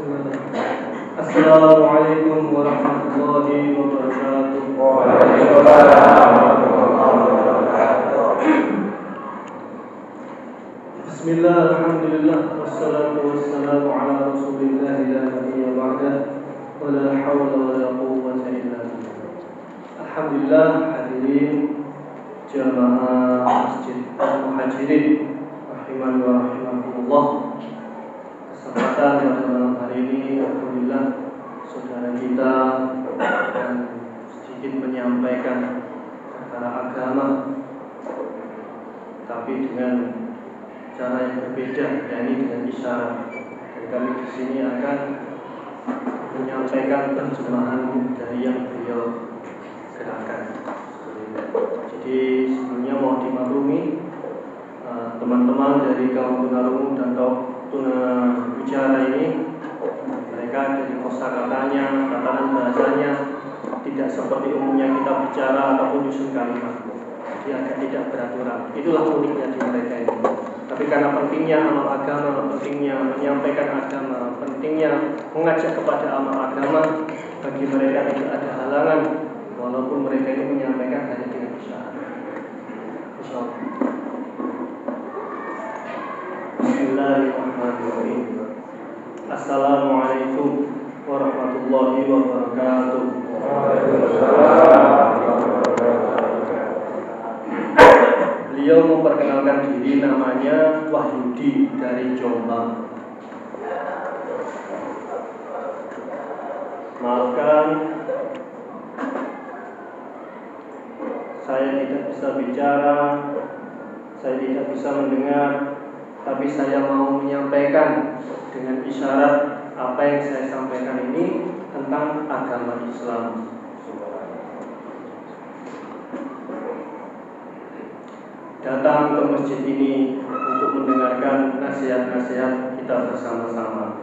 Assalamualaikum warahmatullahi wabarakatuh. Waalaikumsalam warahmatullahi wabarakatuh. Bismillah, alhamdulillah, wassalatu wassalamu ala rasulillah la nabiyya ba'dah wa la hawla wa la quwwata illa billah. Alhamdulillah, hadirin jamaah Masjid Al-Muhajirin rahimani wa rahimakumullah. Kesempatan pada malam hari ini, alhamdulillah, saudara kita akan sedikit menyampaikan perkara agama, tapi dengan cara yang berbeda, yakni dengan isyarat. Dan kami di sini akan menyampaikan terjemahan dari yang beliau gerakan. Jadi sebelumnya mau dimaklumi teman-teman dari kaum tunarungu dan kaum tunawicara ini, mereka dari kosakatanya, tatanan bahasanya tidak seperti umumnya kita bicara ataupun nyusun kalimat. Jadi agak tidak beraturan. Itulah uniknya di mereka ini. Tapi karena pentingnya amal agama, pentingnya menyampaikan agama, pentingnya mengajak kepada amal agama, bagi mereka tidak ada halangan, walaupun mereka ini menyampaikan hanya dengan isyarat. Insyaallah. Bismillahirrahmanirrahim. Assalamualaikum warahmatullahi wabarakatuh. Beliau memperkenalkan diri, namanya Wahyudi dari Jombang. Maafkan saya tidak bisa bicara, saya tidak bisa mendengar, tapi saya mau menyampaikan dengan isyarat apa yang saya sampaikan ini tentang agama Islam. Datang ke masjid ini untuk mendengarkan nasihat-nasihat kita bersama-sama.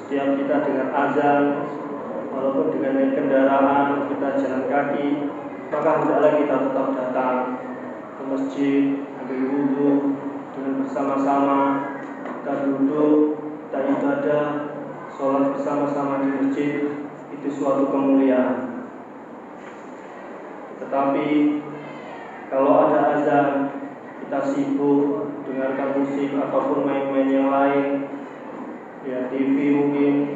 Setiap kita dengar azan, walaupun dengan naik kendaraan, kita jalan kaki, maka hendaklah kita tetap datang ke masjid, ambil wudhu dengan bersama-sama, kita duduk, kita ibadah, sholat bersama-sama di masjid, itu suatu kemuliaan. Tetapi kalau ada azan, kita sibuk dengarkan musik ataupun main-main yang lain, ya TV mungkin,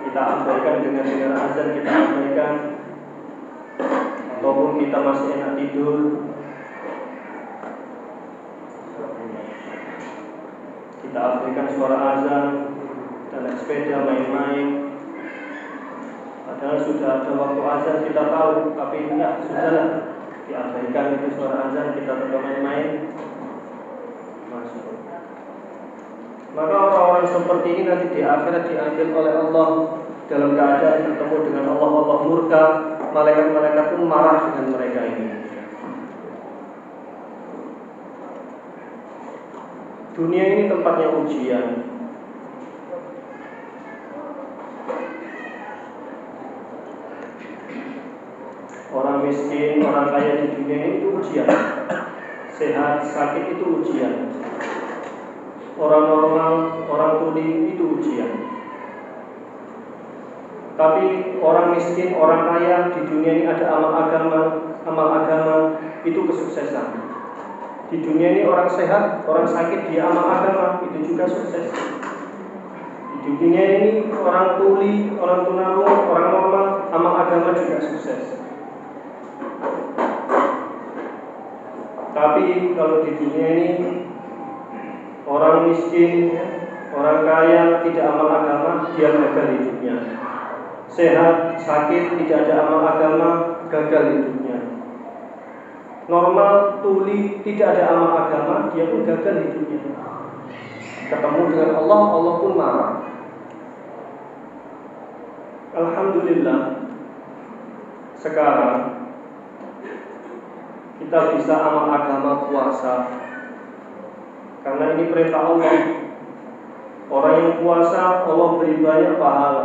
kita abaikan dengan dengar azan, kita abaikan, ataupun kita masih enak tidur, kita abaikan suara azan dan naik sepeda main-main. Padahal sudah ada waktu azan kita tahu, tapi enggak, sudahlah, diabaikan itu suara azan, kita tetap main-main. Masuk. Maka orang-orang seperti ini nanti di akhirat diambil oleh Allah dalam keadaan bertemu dengan Allah. Allah murka, malaikat-malaikat pun marah dengan mereka ini. Dunia ini tempatnya ujian. Orang miskin, orang kaya di dunia ini itu ujian. Sehat, sakit itu ujian. Orang normal, orang tuli itu ujian. Tapi orang miskin, orang kaya di dunia ini ada amal agama itu kesuksesan. Di dunia ini orang sehat, orang sakit dia amal agama itu juga sukses. Di dunia ini orang tuli, orang tunarungu, orang normal amal agama juga sukses. Tapi kalau di dunia ini orang miskin, orang kaya tidak amal agama, dia gagal hidupnya. Sehat, sakit, tidak ada amal agama, gagal hidupnya. Normal, tuli, tidak ada amal agama, dia pun gagal hidupnya. Ketemu dengan Allah, Allah pun marah. Alhamdulillah, sekarang kita bisa amal agama puasa, karena ini perintah Allah. Orang yang puasa Allah beri banyak pahala,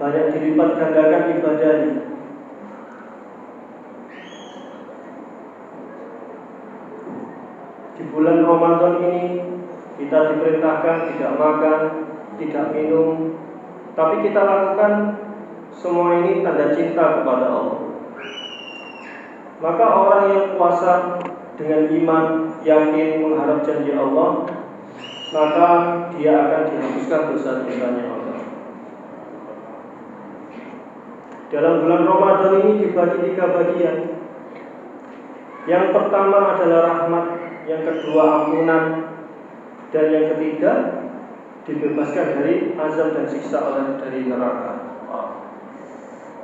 banyak dilipat gandakan ibadahnya. Di bulan Ramadan ini kita diperintahkan tidak makan, tidak minum, tapi kita lakukan semua ini tanda cinta kepada Allah. Maka orang yang puasa dengan iman, yakin, mengharap janji Allah, maka dia akan dihapuskan dosa-dosanya Allah. Dalam bulan Ramadan ini dibagi 3 bagian. Yang pertama adalah rahmat, yang kedua ampunan, dan yang ketiga dibebaskan dari azab dan siksa dari neraka.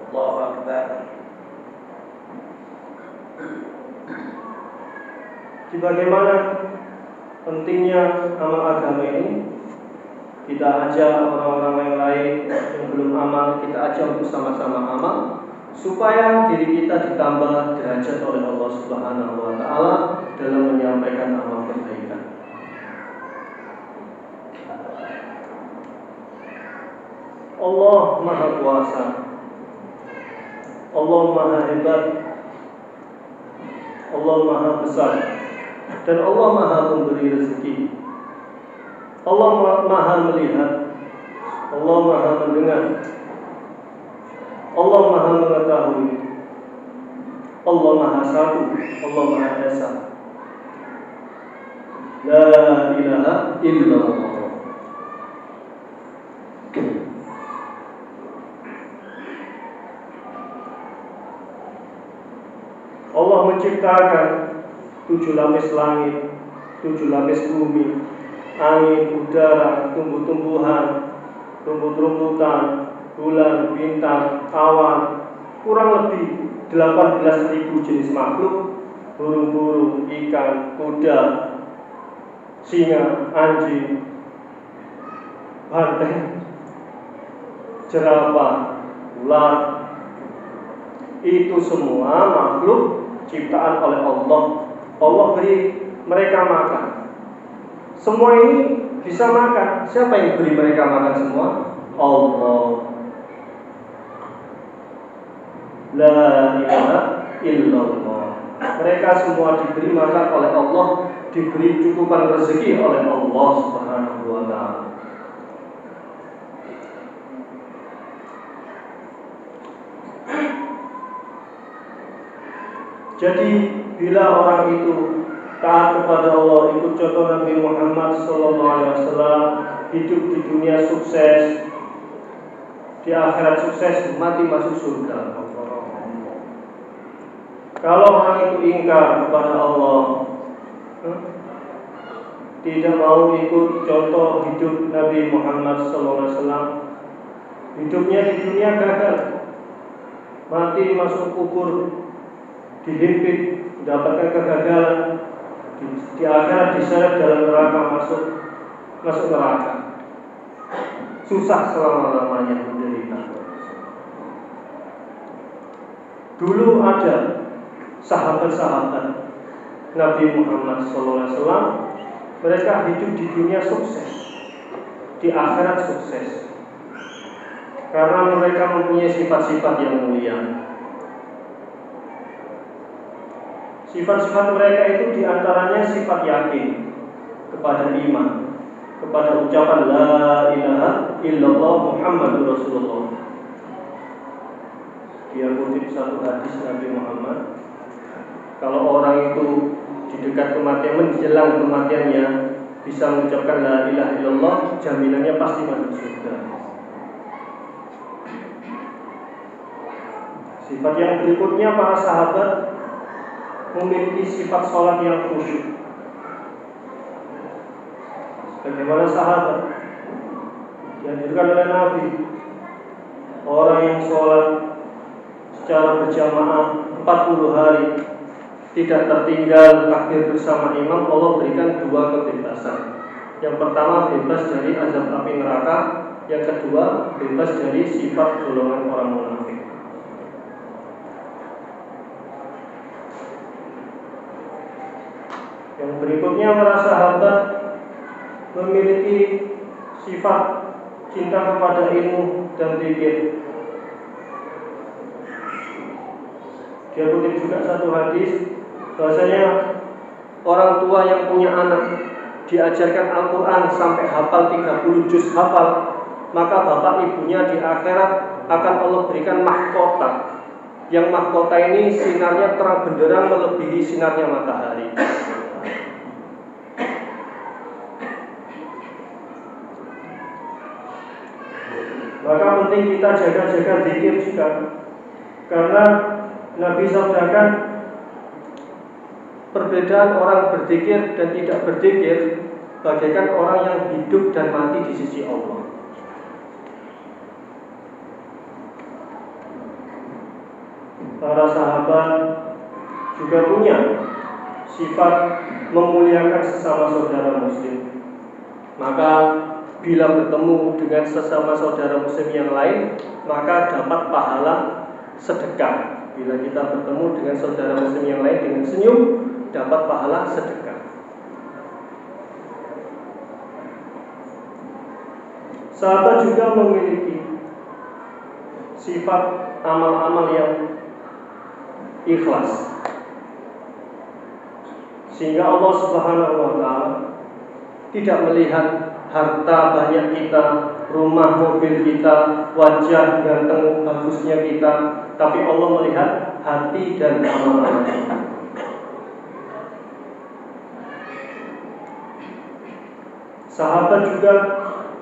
Allahu Akbar. Bagaimana pentingnya amal agama ini? Kita ajak orang-orang yang lain yang belum amal, kita ajak untuk sama-sama amal, supaya diri kita ditambah derajat oleh Allah Subhanahu wa Ta'ala dalam menyampaikan amal kebaikan. Allah Maha Kuasa, Allah Maha Hebat, Allah Maha Besar, dan Allah Maha Pemberi rezeki. Allah Maha melihat, Allah Maha mendengar, Allah Maha mengetahui, Allah Maha Satu, Allah Maha Esa. La ilaha illallah. Allah menciptakan 7 lapis langit, 7 lapis bumi, angin, udara, tumbuh-tumbuhan, rumput-rumputan, bulan, bintang, awan, kurang lebih 18.000 jenis makhluk, burung-burung, ikan, kuda, singa, anjing, banteng, jerapah, ular. Itu semua makhluk ciptaan oleh Allah. Allah beri mereka makan. Semua ini bisa makan. Siapa yang beri mereka makan semua? Allah. La ilaha illallah. Mereka semua diberi makan oleh Allah, diberi cukupan rezeki oleh Allah Subhanahu wa Ta'ala. Jadi bila orang itu taat kepada Allah, ikut contoh Nabi Muhammad SAW, hidup di dunia sukses, di akhirat sukses, mati masuk surga. Kalau orang itu ingkar kepada Allah, tidak mau ikut contoh hidup Nabi Muhammad SAW, hidupnya di dunia gagal, mati masuk kubur, dihimpit, mendapatkan kegagalan, di akhirat diseret dalam neraka, masuk neraka, susah selama-lamanya, menderita. Dulu ada sahabat-sahabat Nabi Muhammad SAW, mereka hidup di dunia sukses, di akhirat sukses, karena mereka mempunyai sifat-sifat yang mulia. Sifat-sifat mereka itu diantaranya sifat yakin kepada iman, kepada ucapan La ilaha illallah Muhammadur Rasulullah. Dia kutip satu hadis Nabi Muhammad, kalau orang itu di dekat kematian, menjelang kematiannya, bisa mengucapkan La ilaha illallah, jaminannya pasti masuk surga. Sifat yang berikutnya, para sahabat memiliki sifat sholat yang khusyuk. Bagaimana sahabat dianjurkan oleh Nabi, orang yang sholat secara berjamaah 40 hari, tidak tertinggal takbir bersama imam, Allah berikan 2 kebebasan. Yang pertama, bebas dari azab api neraka. Yang kedua, bebas dari sifat golongan orang munafik. Yang berikutnya, para sahabat memiliki sifat cinta kepada ilmu dan zikir. Dia kutip juga satu hadis bahwasanya orang tua yang punya anak diajarkan Al-Quran sampai hafal 30 juz hafal, maka bapak ibunya di akhirat akan Allah berikan mahkota. Yang mahkota ini sinarnya terang benderang melebihi sinarnya matahari. Maka penting kita jaga-jaga zikir juga, karena Nabi sabdakan perbedaan orang berzikir dan tidak berzikir bagaikan orang yang hidup dan mati di sisi Allah. Para sahabat juga punya sifat memuliakan sesama saudara muslim. Maka bila bertemu dengan sesama saudara muslim yang lain, maka dapat pahala sedekah. Bila kita bertemu dengan saudara muslim yang lain dengan senyum, dapat pahala sedekah. Sahabat juga memiliki sifat amal-amal yang ikhlas, sehingga Allah Subhanahu wa Ta'ala tidak melihat harta banyak kita, rumah mobil kita, wajah ganteng bagusnya kita, tapi Allah melihat hati dan amal-amal kita. Sahabat juga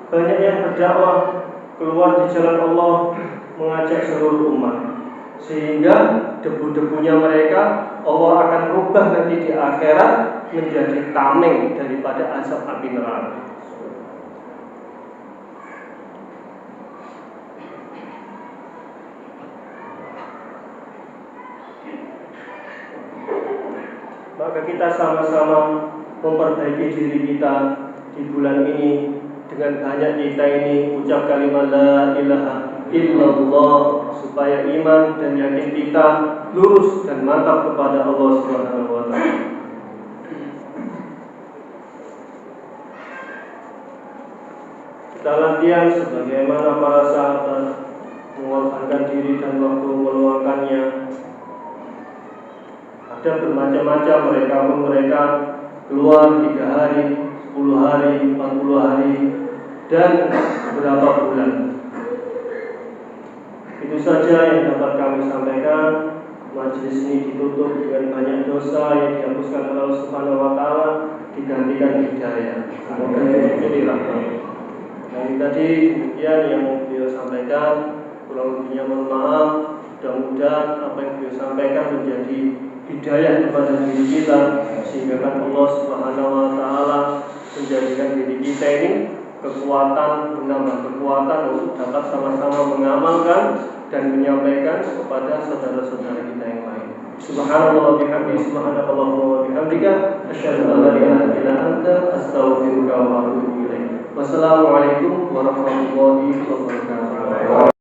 banyak yang berdakwah keluar di jalan Allah, mengajak seluruh umat, sehingga debu-debunya mereka Allah akan rubah nanti di akhirat menjadi tameng daripada azab api neraka. Maka kita sama-sama memperbaiki diri kita di bulan ini dengan banyak kita ini ucap kalimat la ilaha illallah, supaya iman dan yakin kita lurus dan mantap kepada Allah Subhanahu wa Ta'ala. Kita latihan sebagaimana para sahabat mengorbankan diri dan waktu meluangkannya. Ada bermacam-macam mereka keluar 3 hari, 10 hari, 40 hari, dan beberapa bulan. Itu saja yang dapat kami sampaikan. Majelis ini ditutup dengan banyak dosa yang dihapuskan oleh Allah Subhanahu wa Ta'ala, digantikan hidayah. Semoga ini dirahmati. Yang tadi demikian yang beliau sampaikan, kurang lebihnya mohon maaf. Mudah-mudahan apa yang beliau sampaikan menjadi hidayah kepada diri kita, sehingga Allah Subhanahu wa Ta'ala menjadikan diri kita ini kekuatan, menambah kekuatan untuk dapat sama-sama mengamalkan dan menyampaikan kepada saudara-saudara kita yang lain. Subhanallah wa bihamdihi, subhanakallahumma wa bihamdika, asyhadu an la ilaha illa anta, astaghfiruka wa atubu ilaik. Wassalamualaikum warahmatullahi wabarakatuh.